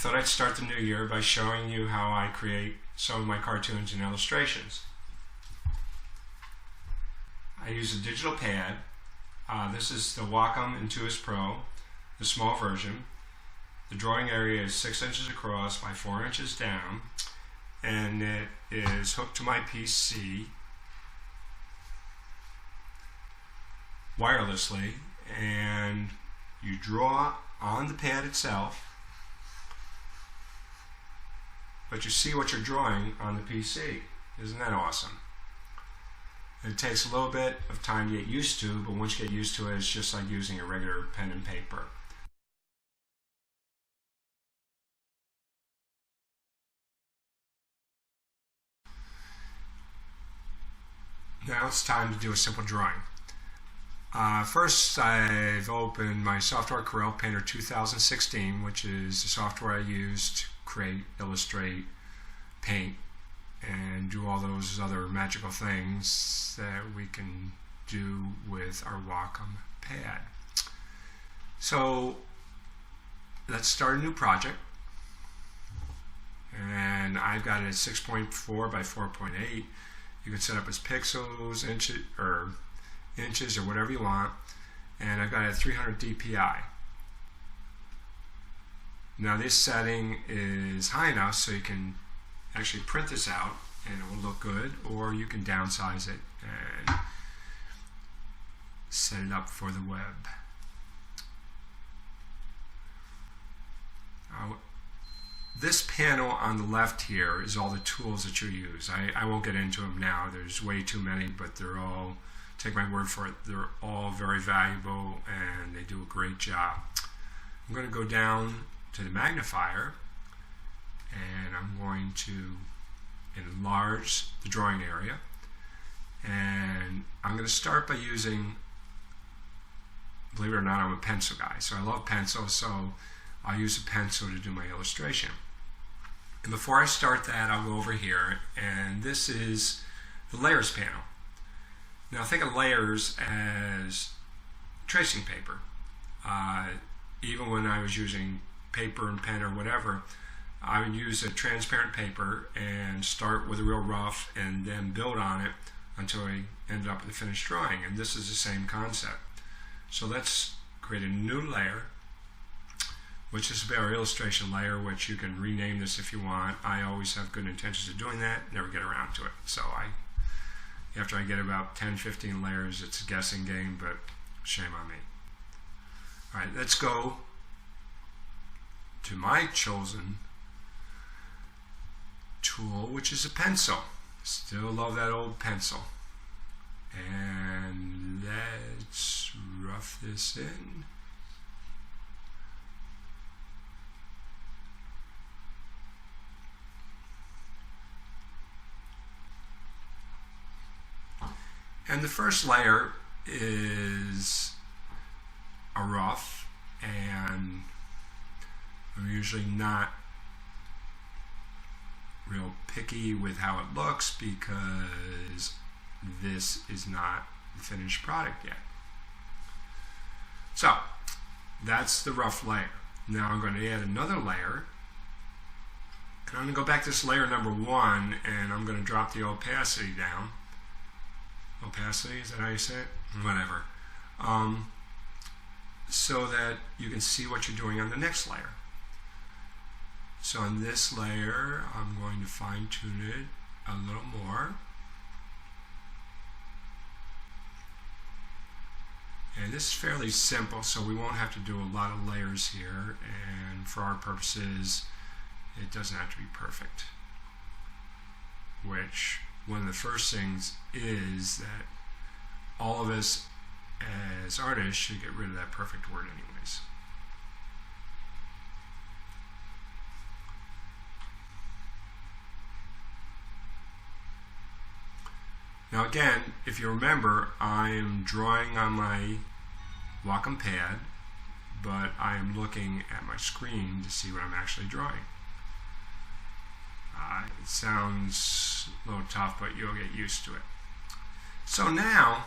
thought I'd start the new year by showing you how I create some of my cartoons and illustrations. I use a digital pad. This is the Wacom6 Pro, the small version. The drawing area is 6 inches across by 4 inches down, and it is hooked to my PC wirelessly, and you draw on the pad itself, but you see what you're drawing on the PC. Isn't that awesome? It takes a little bit of time to get used to, but once you get used to it, it's just like using a regular pen and paper. Now it's time to do a simple drawing. First, I've opened my software Corel Painter 2016, which is the software I use to create, illustrate, paint, and do all those other magical things that we can do with our Wacom pad. So let's start a new project, and I've got it at 6.4 by 4.8. You can set up as pixels, inches, or whatever you want, and I've got it at 300 dpi. Now this setting is high enough so you can actually print this out and it will look good, or you can downsize it and set it up for the web. This panel on the left here is all the tools that you use. I won't get into them now. There's way too many, but they're all, take my word for it, they're all very valuable and they do a great job. I'm going to go down to the magnifier and I'm going to enlarge the drawing area, and I'm going to start by using, believe it or not, I'm a pencil guy, so I love pencils, so I'll use a pencil to do my illustration. And before I start that, I'll go over here, and this is the layers panel. Now think of layers as tracing paper. Even when I was using paper and pen or whatever, I would use a transparent paper and start with a real rough and then build on it until I ended up with a finished drawing. And this is the same concept. So let's create a new layer, which is our illustration layer, which you can rename this if you want. I always have good intentions of doing that, never get around to it. So after I get about 10-15 layers, it's a guessing game, but shame on me. All right, let's go to my chosen tool, which is a pencil. Still love that old pencil. And let's rough this in. And the first layer is a rough, and I'm usually not real picky with how it looks because this is not the finished product yet. So that's the rough layer. Now I'm going to add another layer, and I'm going to go back to this layer number 1, and I'm going to drop the opacity down. Opacity, is that how you say it? Whatever. So that you can see what you're doing on the next layer. So on this layer, I'm going to fine tune it a little more. And this is fairly simple, so we won't have to do a lot of layers here, and for our purposes, it doesn't have to be perfect. Which, one of the first things is that all of us as artists should get rid of that perfect word anyways. Now again, if you remember, I am drawing on my Wacom pad, but I am looking at my screen to see what I'm actually drawing. It sounds a little tough, but you'll get used to it. So now,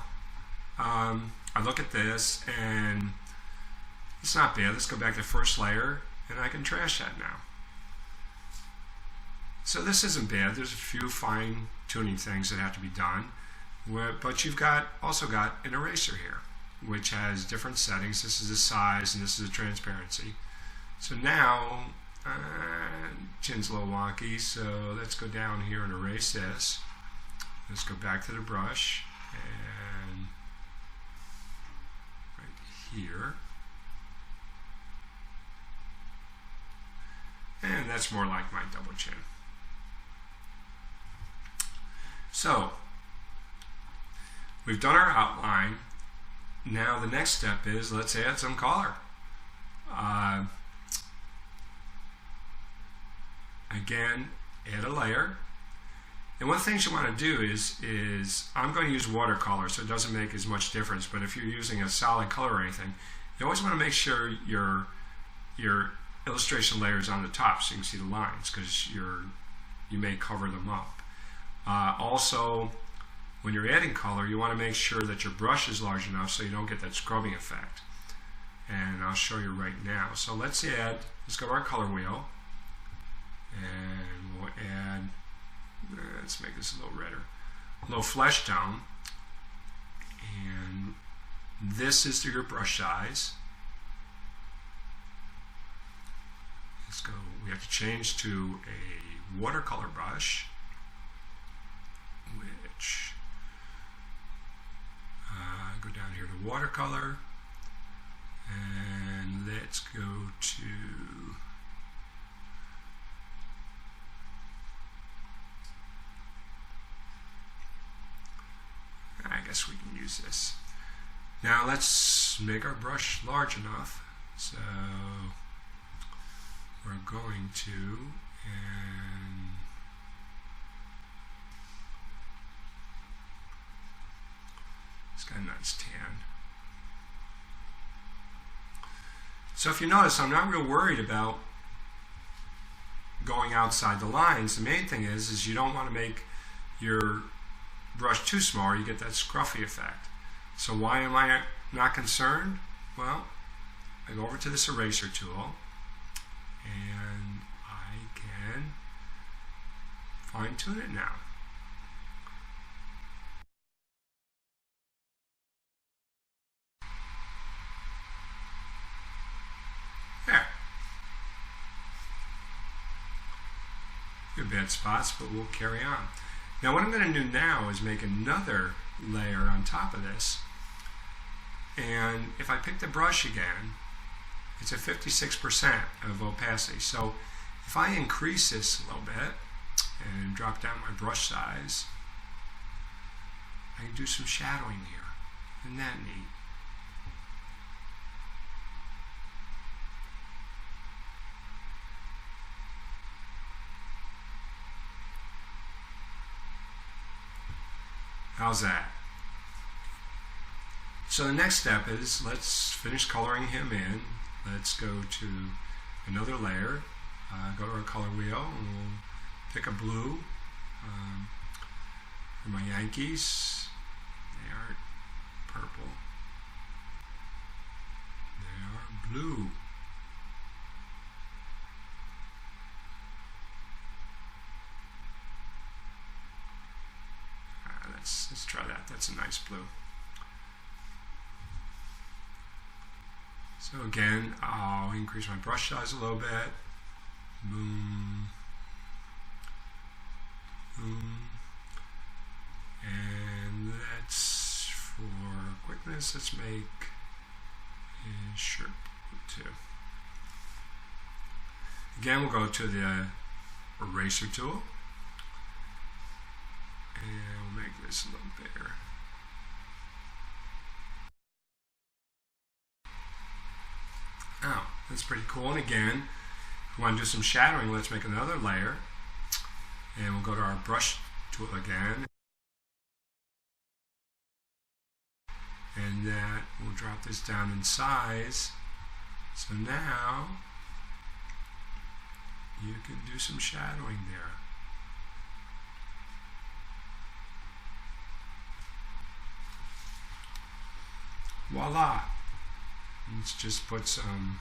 I look at this, and it's not bad. Let's go back to the first layer, and I can trash that now. So this isn't bad. There's a few fine tuning things that have to be done, but you've also got an eraser here, which has different settings. This is the size and this is the transparency. So now, chin's a little wonky, so let's go down here and erase this. Let's go back to the brush and right here. And that's more like my double chin. So, we've done our outline. Now the next step is let's add some color. Again, add a layer. And one of the things you want to do is I'm going to use watercolor, so it doesn't make as much difference, but if you're using a solid color or anything, you always want to make sure your illustration layer is on the top so you can see the lines, because you may cover them up. Also, when you're adding color, you want to make sure that your brush is large enough so you don't get that scrubbing effect. And I'll show you right now. So let's go to our color wheel, and we'll add, let's make this a little redder, a little flesh tone. And this is your brush size. Let's go, we have to change to a watercolor brush, which go down here to watercolor, and let's go to I guess we can use this. Now let's make our brush large enough, so we're going to, and it's got a nice tan. So if you notice, I'm not real worried about going outside the lines. The main thing is you don't want to make your brush too small or you get that scruffy effect. So why am I not concerned? Well, I go over to this eraser tool and I can fine tune it now. There. Few bad spots, but we'll carry on. Now what I'm going to do now is make another layer on top of this. And if I pick the brush again, it's at 56% of opacity. So if I increase this a little bit and drop down my brush size, I can do some shadowing here. Isn't that neat? How's that? So the next step is let's finish coloring him in. Let's go to another layer, go to our color wheel, and we'll pick a blue for my Yankees. They aren't purple. They are blue. Let's try that. That's a nice blue. So again, I'll increase my brush size a little bit. Boom. Boom. And let's, for quickness, let's make a shirt blue too. Again, we'll go to the eraser tool. And we'll make this a little bigger. Oh, that's pretty cool. And again, if we want to do some shadowing, let's make another layer. And we'll go to our brush tool again. And that we'll drop this down in size. So now you can do some shadowing there. Voila! Let's just put some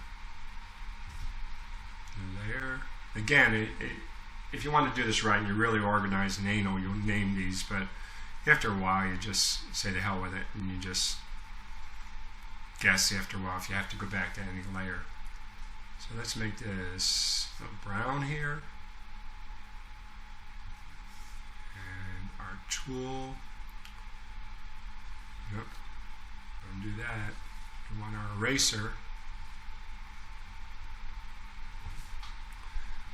layer. Again, if you want to do this right and you're really organized and anal, you'll name these, but after a while you just say the hell with it and you just guess after a while if you have to go back to any layer. So let's make this a little brown here. And our tool, yep, don't do that. We want our eraser.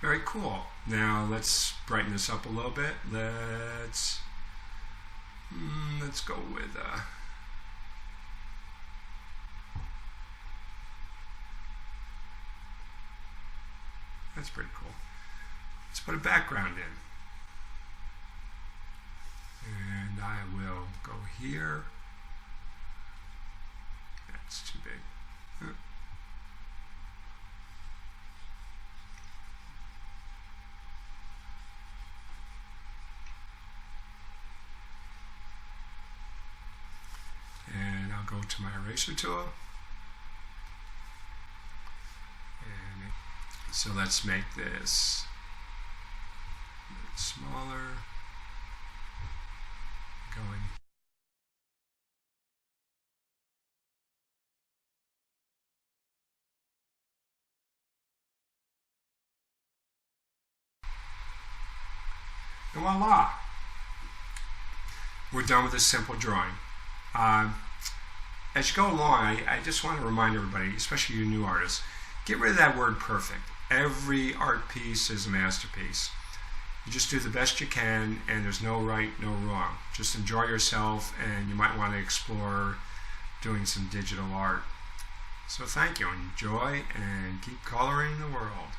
Very cool. Now let's brighten this up a little bit. Let's go with that's pretty cool. Let's put a background in. And I will go here. That's too big. And I'll go to my eraser tool. And so let's make this a bit smaller. Going. And voila! We're done with this simple drawing. As you go along, I just want to remind everybody, especially you new artists, get rid of that word perfect. Every art piece is a masterpiece. You just do the best you can, and there's no right, no wrong. Just enjoy yourself, and you might want to explore doing some digital art. So thank you. Enjoy, and keep coloring the world.